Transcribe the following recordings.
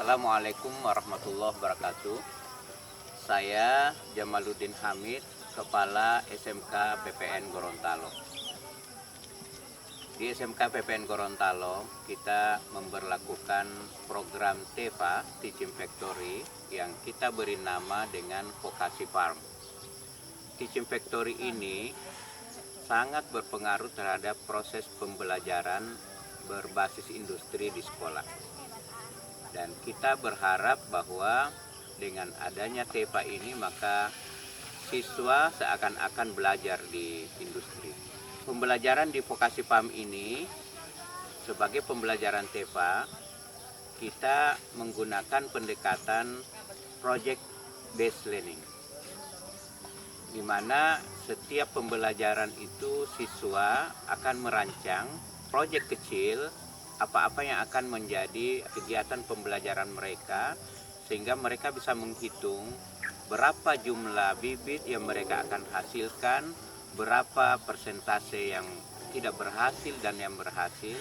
Assalamualaikum warahmatullahi wabarakatuh. Saya Jamaluddin Hamid, Kepala SMK PPN Gorontalo. Di SMK PPN Gorontalo, kita memberlakukan program TEFA, Teaching Factory, yang kita beri nama dengan Vokasi Farm. Teaching Factory ini sangat berpengaruh terhadap proses pembelajaran berbasis industri di sekolah. Dan kita berharap bahwa dengan adanya TEFA ini maka siswa seakan-akan belajar di industri. Pembelajaran di Vokasi Farm ini sebagai pembelajaran TEFA, kita menggunakan pendekatan project based learning, di mana setiap pembelajaran itu siswa akan merancang proyek kecil apa-apa yang akan menjadi kegiatan pembelajaran mereka, sehingga mereka bisa menghitung berapa jumlah bibit yang mereka akan hasilkan, berapa persentase yang tidak berhasil dan yang berhasil,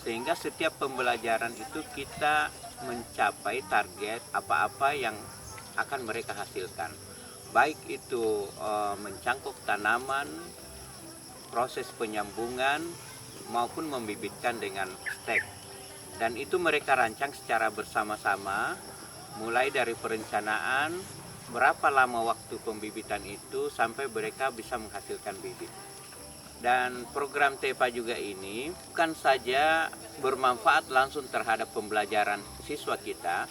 sehingga setiap pembelajaran itu kita mencapai target apa-apa yang akan mereka hasilkan. Baik itu mencangkuk tanaman, proses penyambungan, maupun membibitkan dengan stek. Dan itu mereka rancang secara bersama-sama, mulai dari perencanaan, berapa lama waktu pembibitan itu sampai mereka bisa menghasilkan bibit. Dan program TEFA juga ini bukan saja bermanfaat langsung terhadap pembelajaran siswa kita,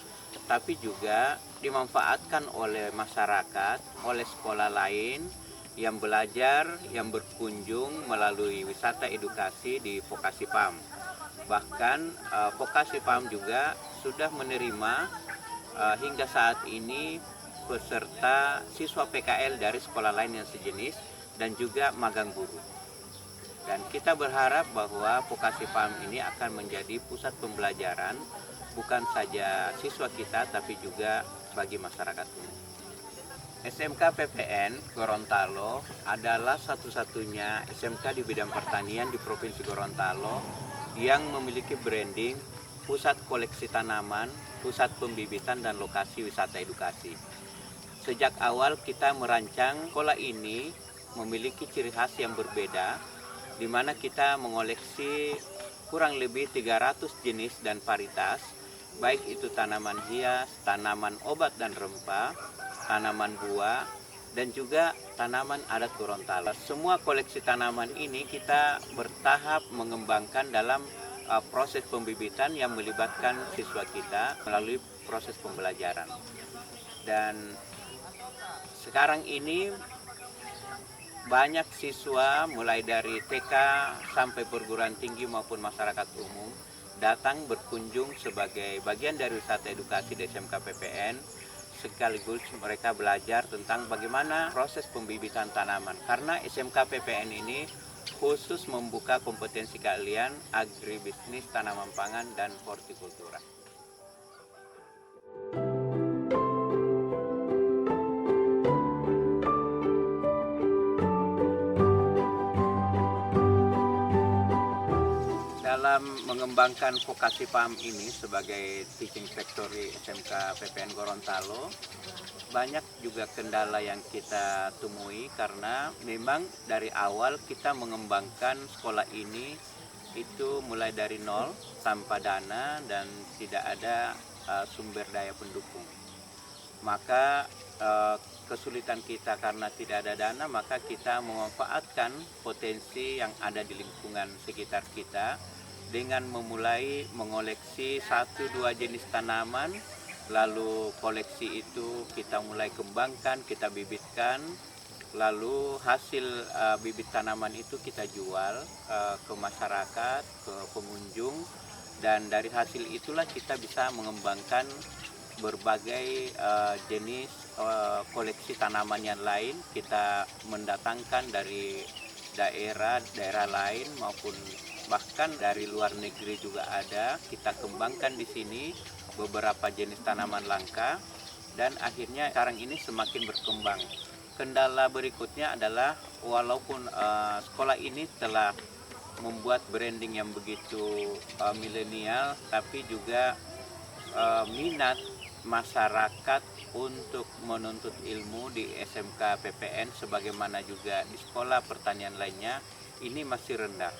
tapi juga dimanfaatkan oleh masyarakat, oleh sekolah lain yang belajar, yang berkunjung melalui wisata edukasi di Vokasi Farm. Bahkan Vokasi Farm juga sudah menerima hingga saat ini peserta siswa PKL dari sekolah lain yang sejenis dan juga magang guru. Dan kita berharap bahwa Vokasi Farm ini akan menjadi pusat pembelajaran bukan saja siswa kita tapi juga bagi masyarakat umum. SMK PPN Gorontalo adalah satu-satunya SMK di bidang pertanian di Provinsi Gorontalo yang memiliki branding pusat koleksi tanaman, pusat pembibitan dan lokasi wisata edukasi. Sejak awal kita merancang sekolah ini memiliki ciri khas yang berbeda, di mana kita mengoleksi kurang lebih 300 jenis dan varietas, baik itu tanaman hias, tanaman obat dan rempah, tanaman buah, dan juga tanaman adat Gorontalo. Semua koleksi tanaman ini kita bertahap mengembangkan dalam proses pembibitan yang melibatkan siswa kita melalui proses pembelajaran. Dan sekarang ini banyak siswa mulai dari TK sampai perguruan tinggi maupun masyarakat umum datang berkunjung sebagai bagian dari wisata edukasi di SMK PPN, sekaligus mereka belajar tentang bagaimana proses pembibitan tanaman. Karena SMK PPN ini khusus membuka kompetensi keahlian agribisnis, tanaman pangan, dan hortikultura. Dalam mengembangkan Vokasi Farm ini sebagai Teaching Factory SMK PPN Gorontalo, banyak juga kendala yang kita temui karena memang dari awal kita mengembangkan sekolah ini itu mulai dari nol, tanpa dana dan tidak ada sumber daya pendukung. Maka kesulitan kita karena tidak ada dana, maka kita memanfaatkan potensi yang ada di lingkungan sekitar kita dengan memulai mengoleksi 1-2 jenis tanaman, lalu koleksi itu kita mulai kembangkan, kita bibitkan, lalu hasil bibit tanaman itu kita jual ke masyarakat, ke pengunjung, dan dari hasil itulah kita bisa mengembangkan berbagai jenis koleksi tanaman yang lain. Kita mendatangkan dari daerah lain maupun bahkan dari luar negeri juga ada. Kita kembangkan di sini beberapa jenis tanaman langka dan akhirnya sekarang ini semakin berkembang. Kendala berikutnya adalah walaupun sekolah ini telah membuat branding yang begitu milenial, tapi juga minat masyarakat untuk menuntut ilmu di SMK PPN sebagaimana juga di sekolah pertanian lainnya ini masih rendah.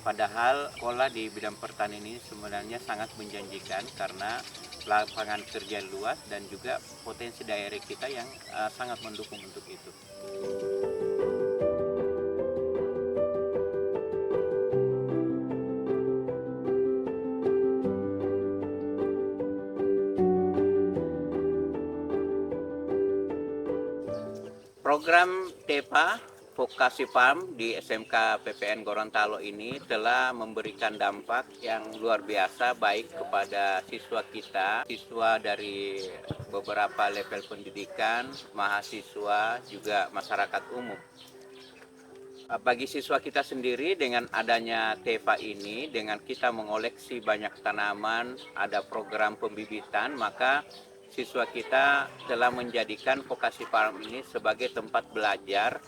Padahal sekolah di bidang pertanian ini sebenarnya sangat menjanjikan karena lapangan kerja luas dan juga potensi daerah kita yang sangat mendukung untuk itu. Program TEPA Vokasi Farm di SMK PPN Gorontalo ini telah memberikan dampak yang luar biasa baik kepada siswa kita, siswa dari beberapa level pendidikan, mahasiswa, juga masyarakat umum. Bagi siswa kita sendiri dengan adanya TEPA ini, dengan kita mengoleksi banyak tanaman, ada program pembibitan, maka siswa kita telah menjadikan Vokasi Farm ini sebagai tempat belajar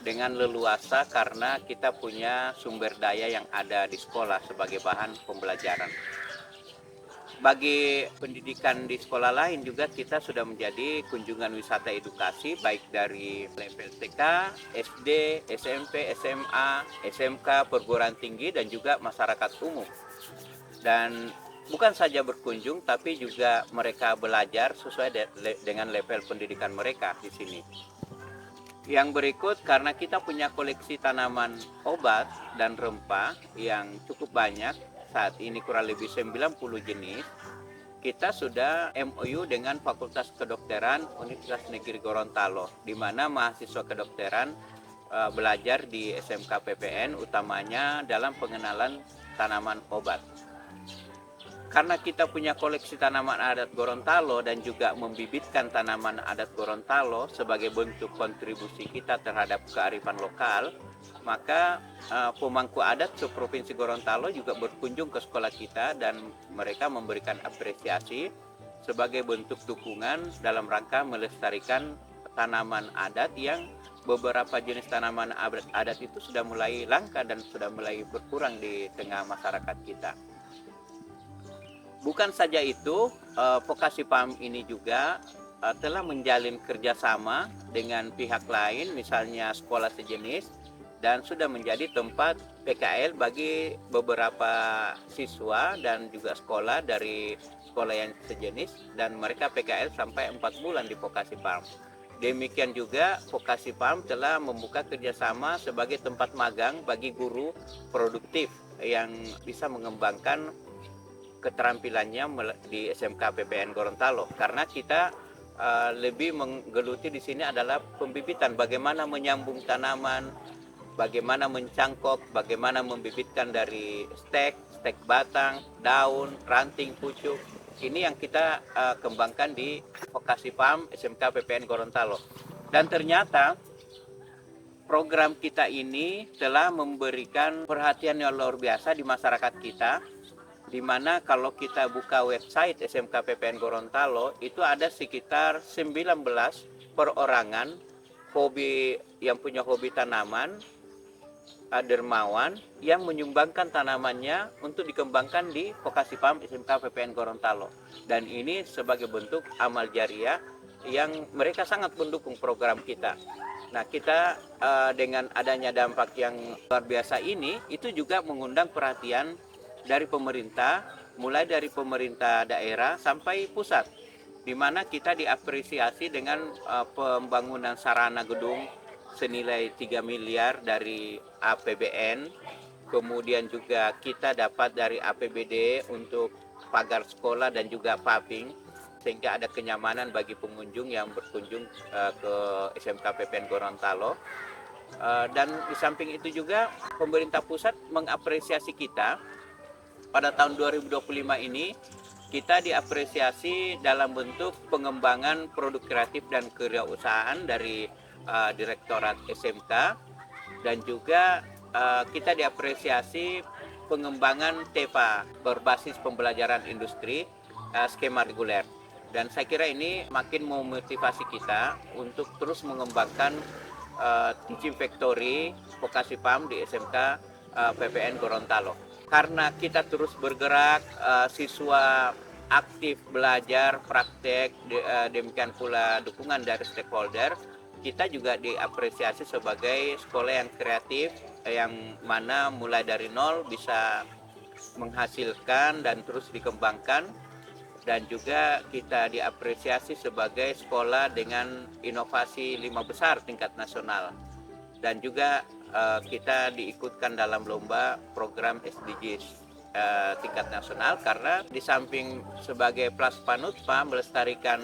dengan leluasa karena kita punya sumber daya yang ada di sekolah sebagai bahan pembelajaran. Bagi pendidikan di sekolah lain juga kita sudah menjadi kunjungan wisata edukasi baik dari level TK, SD, SMP, SMA, SMK, perguruan tinggi dan juga masyarakat umum. Dan bukan saja berkunjung tapi juga mereka belajar sesuai dengan level pendidikan mereka di sini. Yang berikut, karena kita punya koleksi tanaman obat dan rempah yang cukup banyak, saat ini kurang lebih 90 jenis, kita sudah MOU dengan Fakultas Kedokteran Universitas Negeri Gorontalo, di mana mahasiswa kedokteran belajar di SMK PPN utamanya dalam pengenalan tanaman obat. Karena kita punya koleksi tanaman adat Gorontalo dan juga membibitkan tanaman adat Gorontalo sebagai bentuk kontribusi kita terhadap kearifan lokal, maka pemangku adat seprovinsi Gorontalo juga berkunjung ke sekolah kita dan mereka memberikan apresiasi sebagai bentuk dukungan dalam rangka melestarikan tanaman adat yang beberapa jenis tanaman adat itu sudah mulai langka dan sudah mulai berkurang di tengah masyarakat kita. Bukan saja itu, Vokasi Farm ini juga telah menjalin kerjasama dengan pihak lain, misalnya sekolah sejenis, dan sudah menjadi tempat PKL bagi beberapa siswa dan juga sekolah dari sekolah yang sejenis, dan mereka PKL sampai 4 bulan di Vokasi Farm. Demikian juga Vokasi Farm telah membuka kerjasama sebagai tempat magang bagi guru produktif yang bisa mengembangkan keterampilannya di SMK PPN Gorontalo, karena kita lebih menggeluti di sini adalah pembibitan, bagaimana menyambung tanaman, bagaimana mencangkok, bagaimana membibitkan dari stek batang, daun, ranting, pucuk. Ini yang kita kembangkan di Vokasi Farm SMK PPN Gorontalo. Dan ternyata program kita ini telah memberikan perhatian yang luar biasa di masyarakat kita, di mana kalau kita buka website SMK PPN Gorontalo itu ada sekitar 19 perorangan yang punya hobi tanaman, dermawan yang menyumbangkan tanamannya untuk dikembangkan di Vokasi Farm SMK PPN Gorontalo. Dan ini sebagai bentuk amal jariah yang mereka sangat mendukung program kita. Nah, kita dengan adanya dampak yang luar biasa ini itu juga mengundang perhatian dari pemerintah, mulai dari pemerintah daerah sampai pusat, di mana kita diapresiasi dengan pembangunan sarana gedung senilai 3 miliar dari APBN, kemudian juga kita dapat dari APBD untuk pagar sekolah dan juga paving, sehingga ada kenyamanan bagi pengunjung yang berkunjung ke SMK PPN Gorontalo. Dan di samping itu juga pemerintah pusat mengapresiasi kita. Pada tahun 2025 ini kita diapresiasi dalam bentuk pengembangan produk kreatif dan kewirausahaan dari Direktorat SMK, dan juga kita diapresiasi pengembangan TEPA berbasis pembelajaran industri skema reguler. Dan saya kira ini makin memotivasi kita untuk terus mengembangkan teaching factory Vokasi Farm di SMK PPN Gorontalo. Karena kita terus bergerak, siswa aktif belajar, praktek, demikian pula dukungan dari stakeholder, kita juga diapresiasi sebagai sekolah yang kreatif, yang mana mulai dari nol bisa menghasilkan dan terus dikembangkan, dan juga kita diapresiasi sebagai sekolah dengan inovasi 5 besar tingkat nasional, dan juga kita diikutkan dalam lomba program SDGs tingkat nasional, karena di samping sebagai Plaspanutpa melestarikan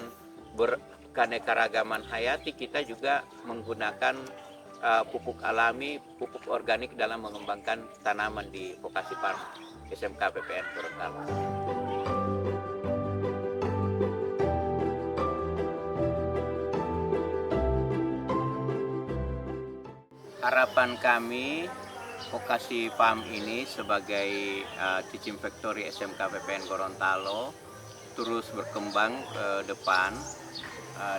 keanekaragaman hayati, kita juga menggunakan pupuk alami, pupuk organik dalam mengembangkan tanaman di Vokasi Farm SMK PPN Gorontalo. Harapan kami Vokasi Farm ini sebagai Teaching Factory SMK PPN Gorontalo terus berkembang ke depan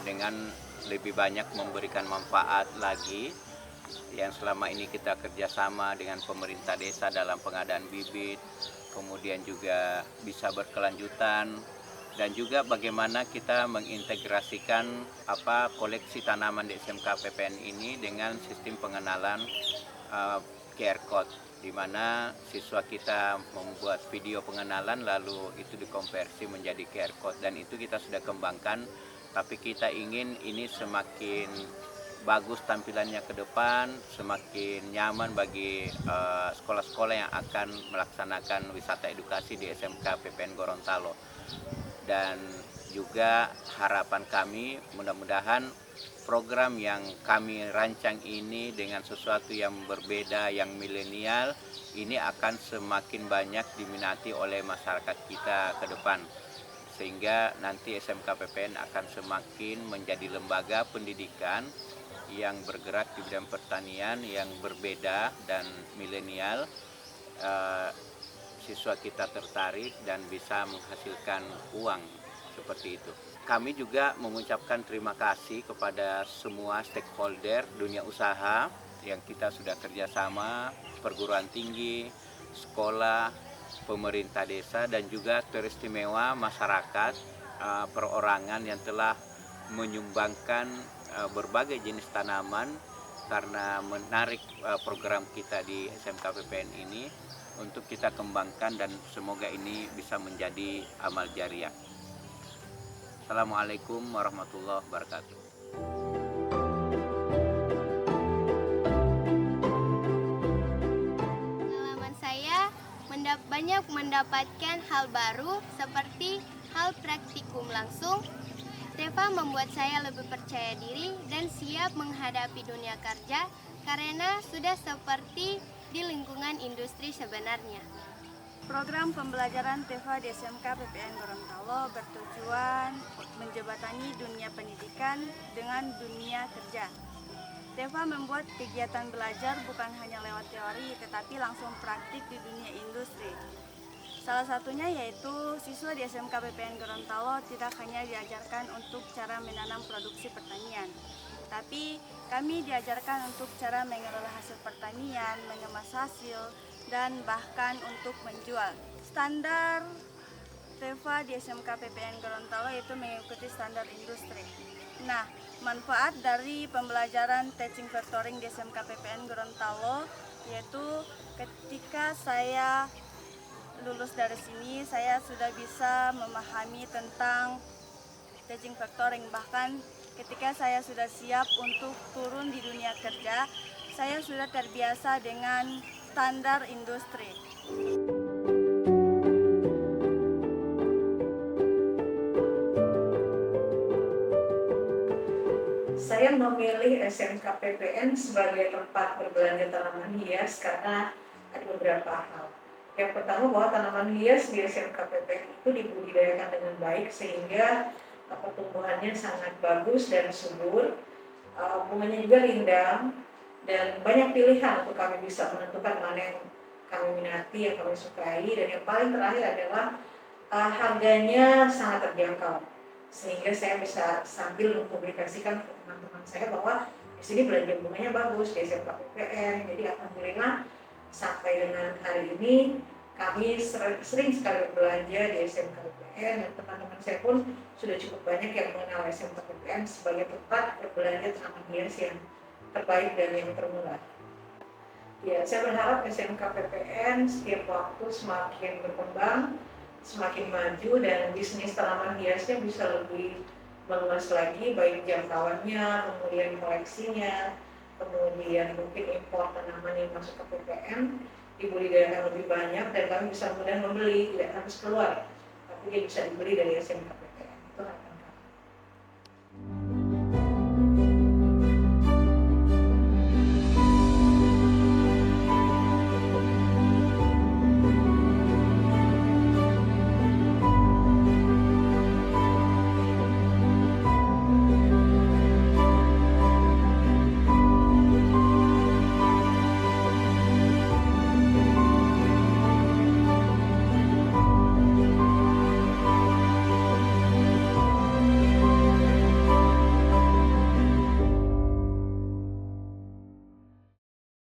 dengan lebih banyak memberikan manfaat lagi, yang selama ini kita kerjasama dengan pemerintah desa dalam pengadaan bibit, kemudian juga bisa berkelanjutan, dan juga bagaimana kita mengintegrasikan koleksi tanaman di SMK PPN ini dengan sistem pengenalan QR code, di mana siswa kita membuat video pengenalan lalu itu dikonversi menjadi QR code, dan itu kita sudah kembangkan, tapi kita ingin ini semakin bagus tampilannya ke depan, semakin nyaman bagi sekolah-sekolah yang akan melaksanakan wisata edukasi di SMK PPN Gorontalo. Dan juga harapan kami mudah-mudahan program yang kami rancang ini dengan sesuatu yang berbeda, yang milenial, ini akan semakin banyak diminati oleh masyarakat kita ke depan, sehingga nanti SMK PPN akan semakin menjadi lembaga pendidikan yang bergerak di bidang pertanian yang berbeda dan milenial. Siswa kita tertarik dan bisa menghasilkan uang seperti itu. Kami juga mengucapkan terima kasih kepada semua stakeholder dunia usaha yang kita sudah kerjasama, perguruan tinggi, sekolah, pemerintah desa, dan juga teristimewa masyarakat perorangan yang telah menyumbangkan berbagai jenis tanaman karena menarik program kita di SMK PPN ini untuk kita kembangkan, dan semoga ini bisa menjadi amal jariah. Assalamualaikum warahmatullahi wabarakatuh. Pengalaman saya banyak mendapatkan hal baru seperti hal praktikum langsung. Teva membuat saya lebih percaya diri dan siap menghadapi dunia kerja karena sudah seperti di lingkungan industri sebenarnya. Program pembelajaran Teva di SMK PPN Gorontalo bertujuan menjembatani dunia pendidikan dengan dunia kerja. Teva membuat kegiatan belajar bukan hanya lewat teori, tetapi langsung praktik di dunia industri. Salah satunya yaitu siswa di SMK PPN Gorontalo tidak hanya diajarkan untuk cara menanam produksi pertanian, tapi kami diajarkan untuk cara mengelola hasil pertanian, mengemas hasil, dan bahkan untuk menjual. Standar Teva di SMK PPN Gorontalo itu mengikuti standar industri. Nah, manfaat dari pembelajaran teaching factoring di SMK PPN Gorontalo yaitu ketika saya lulus dari sini, saya sudah bisa memahami tentang teaching factoring. Bahkan ketika saya sudah siap untuk turun di dunia kerja, saya sudah terbiasa dengan standar industri. Saya memilih SMK PPN sebagai tempat berbelanja tanaman hias karena ada beberapa hal. Yang pertama, bahwa tanaman hias di SMK PPN itu dibudidayakan dengan baik sehingga pertumbuhannya sangat bagus dan subur, bunganya juga rindang, dan banyak pilihan untuk kami bisa menentukan mana yang kami minati, yang kami sukai, dan yang paling terakhir adalah harganya sangat terjangkau, sehingga saya bisa sambil mempublikasikan ke teman-teman saya bahwa di sini belanja bunganya bagus di SMK PPN. Jadi alhamdulillah sampai dengan hari ini kami sering sekali berbelanja di SMK PPN, dan teman-teman saya pun sudah cukup banyak yang mengenal SMK PPN sebagai tempat berbelanja tanaman hias yang terbaik dan yang termurah. Ya, saya berharap SMK PPN setiap waktu semakin berkembang, semakin maju, dan bisnis tanaman hiasnya bisa lebih meluas lagi, baik jangkauannya, kemudian koleksinya, kemudian mungkin impor tanaman yang masuk ke PPN dibudidayakan lebih banyak, dan kami bisa kemudian membeli, tidak harus keluar, tapi dia bisa dibeli dari SMK PPN.